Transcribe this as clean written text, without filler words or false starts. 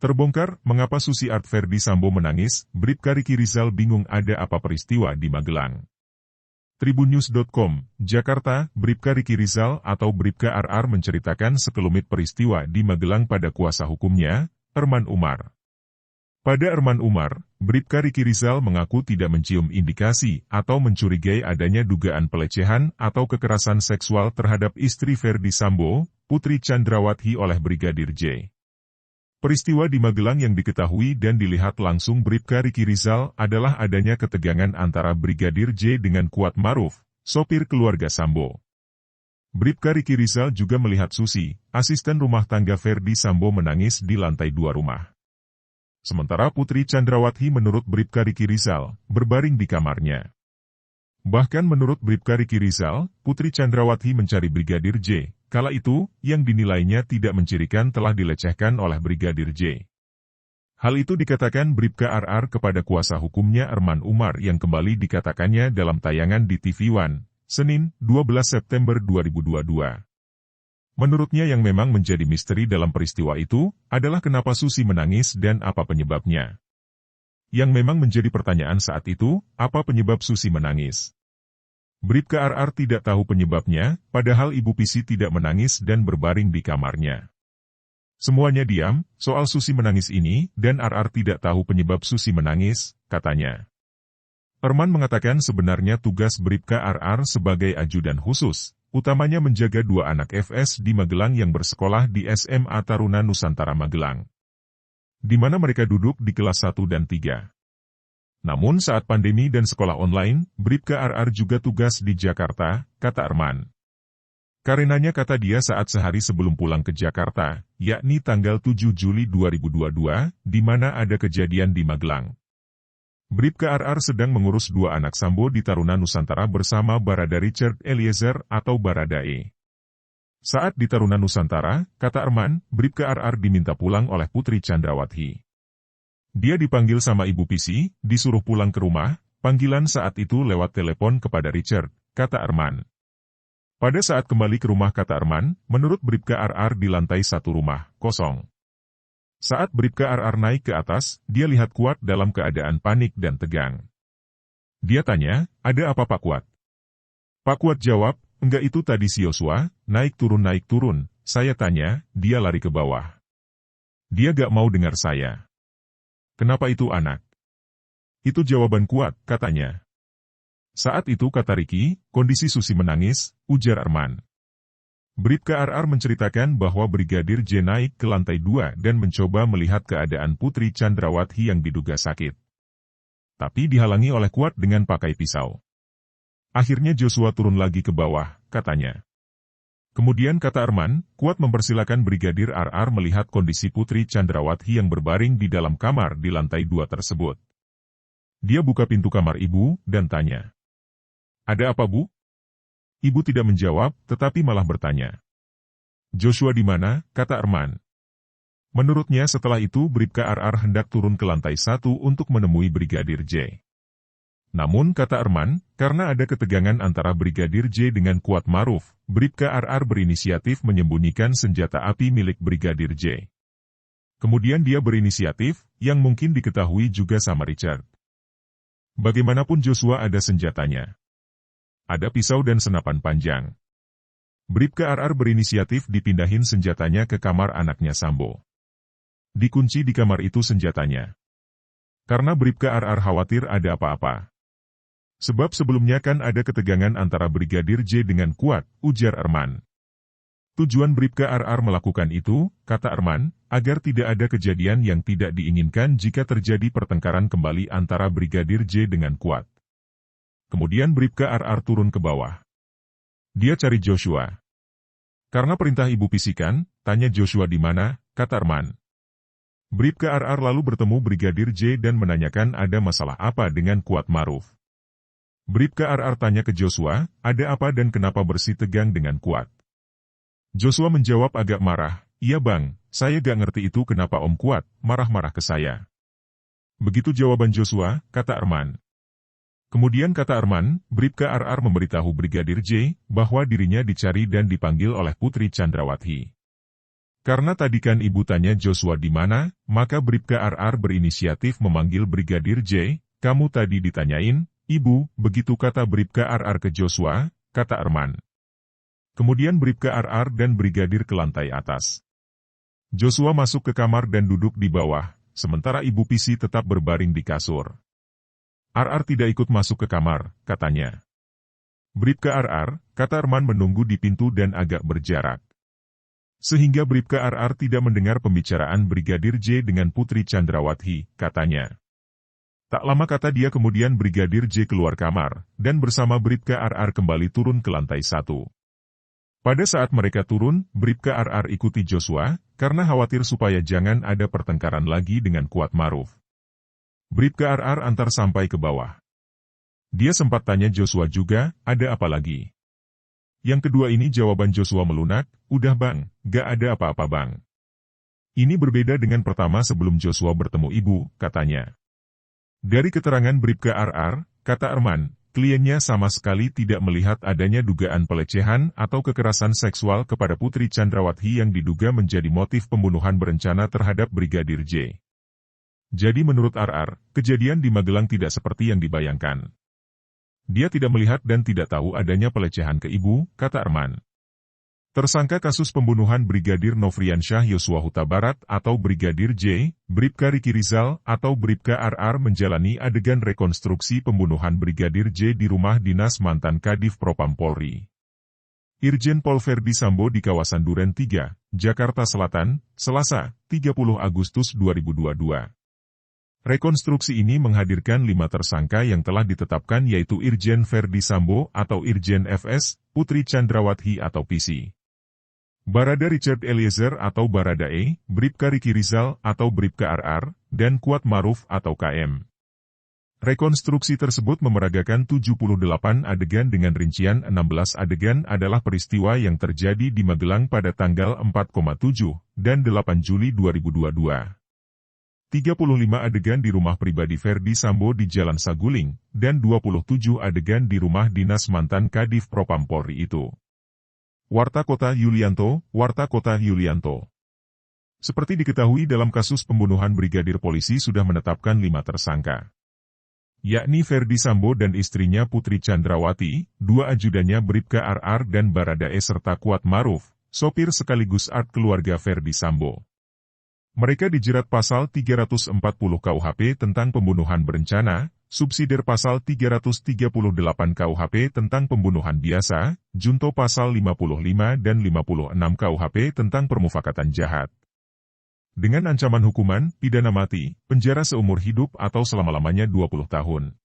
Terbongkar, mengapa Susi Art Ferdy Sambo menangis, Bribka Riki Rizal bingung ada apa peristiwa di Magelang. Tribunnews.com, Jakarta, Bribka Riki Rizal atau Bribka RR menceritakan sekelumit peristiwa di Magelang pada kuasa hukumnya, Erman Umar. Pada Erman Umar, Bribka Riki Rizal mengaku tidak mencium indikasi atau mencurigai adanya dugaan pelecehan atau kekerasan seksual terhadap istri Ferdy Sambo, Putri Chandrawati oleh Brigadir J. Peristiwa di Magelang yang diketahui dan dilihat langsung Bribka Riki Rizal adalah adanya ketegangan antara Brigadir J dengan Kuat Maruf, sopir keluarga Sambo. Bribka Riki Rizal juga melihat Susi, asisten rumah tangga Ferdy Sambo menangis di lantai 2 rumah. Sementara Putri Chandrawati menurut Bribka Riki Rizal, berbaring di kamarnya. Bahkan menurut Bribka Riki Rizal, Putri Chandrawati mencari Brigadir J. Kala itu, yang dinilainya tidak mencirikan telah dilecehkan oleh Brigadir J. Hal itu dikatakan Bribka RR kepada kuasa hukumnya Erman Umar yang kembali dikatakannya dalam tayangan di TV One, Senin, 12 September 2022. Menurutnya yang memang menjadi misteri dalam peristiwa itu, adalah kenapa Susi menangis dan apa penyebabnya. Yang memang menjadi pertanyaan saat itu, apa penyebab Susi menangis? Bribka RR tidak tahu penyebabnya, padahal Ibu Pisi tidak menangis dan berbaring di kamarnya. Semuanya diam, soal Susi menangis ini, dan RR tidak tahu penyebab Susi menangis, katanya. Erman mengatakan sebenarnya tugas Bribka RR sebagai ajudan khusus, utamanya menjaga 2 anak FS di Magelang yang bersekolah di SMA Taruna Nusantara Magelang, di mana mereka duduk di kelas 1 dan 3. Namun saat pandemi dan sekolah online, Bribka RR juga tugas di Jakarta, kata Erman. Karenanya kata dia saat sehari sebelum pulang ke Jakarta, yakni tanggal 7 Juli 2022, di mana ada kejadian di Magelang. Bribka RR sedang mengurus 2 anak Sambo di Taruna Nusantara bersama Barada Richard Eliezer atau Baradae. Saat di Taruna Nusantara, kata Erman, Bribka RR diminta pulang oleh Putri Chandrawati. Dia dipanggil sama Ibu Pisi, disuruh pulang ke rumah, panggilan saat itu lewat telepon kepada Richard, kata Erman. Pada saat kembali ke rumah kata Erman, menurut Bribka RR di lantai 1 rumah, kosong. Saat Bribka RR naik ke atas, dia lihat Kuat dalam keadaan panik dan tegang. Dia tanya, ada apa Pak Kuat? Pak Kuat jawab, enggak itu tadi si Yosua, naik turun, saya tanya, dia lari ke bawah. Dia gak mau dengar saya. Kenapa itu anak? Itu jawaban Kuat, katanya. Saat itu kata Riki, kondisi Susi menangis, ujar Erman. Bribka RR menceritakan bahwa Brigadir J naik ke lantai 2 dan mencoba melihat keadaan Putri Chandrawati yang diduga sakit. Tapi dihalangi oleh Kuat dengan pakai pisau. Akhirnya Joshua turun lagi ke bawah, katanya. Kemudian kata Erman, Kuat mempersilakan Brigadir RR melihat kondisi Putri Chandrawati yang berbaring di dalam kamar di lantai 2 tersebut. Dia buka pintu kamar ibu, dan tanya. Ada apa Bu? Ibu tidak menjawab, tetapi malah bertanya. Joshua di mana? Kata Erman. Menurutnya setelah itu Bribka RR hendak turun ke lantai 1 untuk menemui Brigadir J. Namun kata Erman, karena ada ketegangan antara Brigadir J dengan Kuat Maruf, Bribka RR berinisiatif menyembunyikan senjata api milik Brigadir J. Kemudian dia berinisiatif, yang mungkin diketahui juga sama Richard. Bagaimanapun Joshua ada senjatanya. Ada pisau dan senapan panjang. Bribka RR berinisiatif dipindahin senjatanya ke kamar anaknya Sambo. Dikunci di kamar itu senjatanya. Karena Bribka RR khawatir ada apa-apa. Sebab sebelumnya kan ada ketegangan antara Brigadir J dengan Kuat, ujar Erman. Tujuan Bribka RR melakukan itu, kata Erman, agar tidak ada kejadian yang tidak diinginkan jika terjadi pertengkaran kembali antara Brigadir J dengan Kuat. Kemudian Bribka RR turun ke bawah. Dia cari Joshua. Karena perintah Ibu Pisikan, tanya Joshua di mana, kata Erman. Bribka RR lalu bertemu Brigadir J dan menanyakan ada masalah apa dengan Kuat Maruf. Bribka RR tanya ke Joshua, ada apa dan kenapa bersih tegang dengan Kuat. Joshua menjawab agak marah, iya bang, saya gak ngerti itu kenapa Om Kuat, marah-marah ke saya. Begitu jawaban Joshua, kata Erman. Kemudian kata Erman, Bribka RR memberitahu Brigadir J, bahwa dirinya dicari dan dipanggil oleh Putri Chandrawati. Karena tadi kan ibu tanya Joshua di mana, maka Bribka RR berinisiatif memanggil Brigadir J. Kamu tadi ditanyain, ibu, begitu kata Bribka RR ke Joshua, kata Arman. Kemudian Bribka RR dan Brigadir ke lantai atas. Joshua masuk ke kamar dan duduk di bawah, sementara ibu Pisi tetap berbaring di kasur. RR tidak ikut masuk ke kamar, katanya. Bribka RR, kata Arman menunggu di pintu dan agak berjarak. Sehingga Bribka RR tidak mendengar pembicaraan Brigadir J dengan Putri Chandrawati, katanya. Tak lama kata dia kemudian Brigadir J keluar kamar, dan bersama Bribka RR kembali turun ke lantai 1. Pada saat mereka turun, Bribka RR ikuti Joshua, karena khawatir supaya jangan ada pertengkaran lagi dengan Kuat Maruf. Bribka RR antar sampai ke bawah. Dia sempat tanya Joshua juga, ada apa lagi? Yang kedua ini jawaban Joshua melunak, udah bang, gak ada apa-apa bang. Ini berbeda dengan pertama sebelum Joshua bertemu ibu, katanya. Dari keterangan Bribka RR, kata Arman, kliennya sama sekali tidak melihat adanya dugaan pelecehan atau kekerasan seksual kepada Putri Chandrawati yang diduga menjadi motif pembunuhan berencana terhadap Brigadir J. Jadi menurut RR, kejadian di Magelang tidak seperti yang dibayangkan. Dia tidak melihat dan tidak tahu adanya pelecehan ke ibu, kata Arman. Tersangka kasus pembunuhan Brigadir Nofriansyah Yosua Huta Barat atau Brigadir J, Bribka Riki Rizal atau Bribka RR menjalani adegan rekonstruksi pembunuhan Brigadir J di rumah dinas mantan Kadif Propam Polri. Irjen Pol Ferdi Sambo di kawasan Duren 3, Jakarta Selatan, Selasa, 30 Agustus 2022. Rekonstruksi ini menghadirkan 5 tersangka yang telah ditetapkan yaitu Irjen Ferdi Sambo atau Irjen FS, Putri Chandrawati atau Pisi, Barada Richard Eliezer atau Baradae, Bribka Riki Rizal atau Bribka RR, dan Kuat Maruf atau KM. Rekonstruksi tersebut memeragakan 78 adegan dengan rincian 16 adegan adalah peristiwa yang terjadi di Magelang pada tanggal 4,7 dan 8 Juli 2022. 35 adegan di rumah pribadi Ferdi Sambo di Jalan Saguling, dan 27 adegan di rumah dinas mantan Kadif Propam Polri itu. Warta Kota Yulianto, Warta Kota Yulianto. Seperti diketahui dalam kasus pembunuhan Brigadir Polisi sudah menetapkan 5 tersangka. Yakni Ferdi Sambo dan istrinya Putri Chandrawati, 2 ajudannya Bribka RR dan Baradae serta Kuat Maruf, sopir sekaligus art keluarga Ferdi Sambo. Mereka dijerat pasal 340 KUHP tentang pembunuhan berencana, subsidiar pasal 338 KUHP tentang pembunuhan biasa, junto pasal 55 dan 56 KUHP tentang permufakatan jahat. Dengan ancaman hukuman, pidana mati, penjara seumur hidup atau selama-lamanya 20 tahun.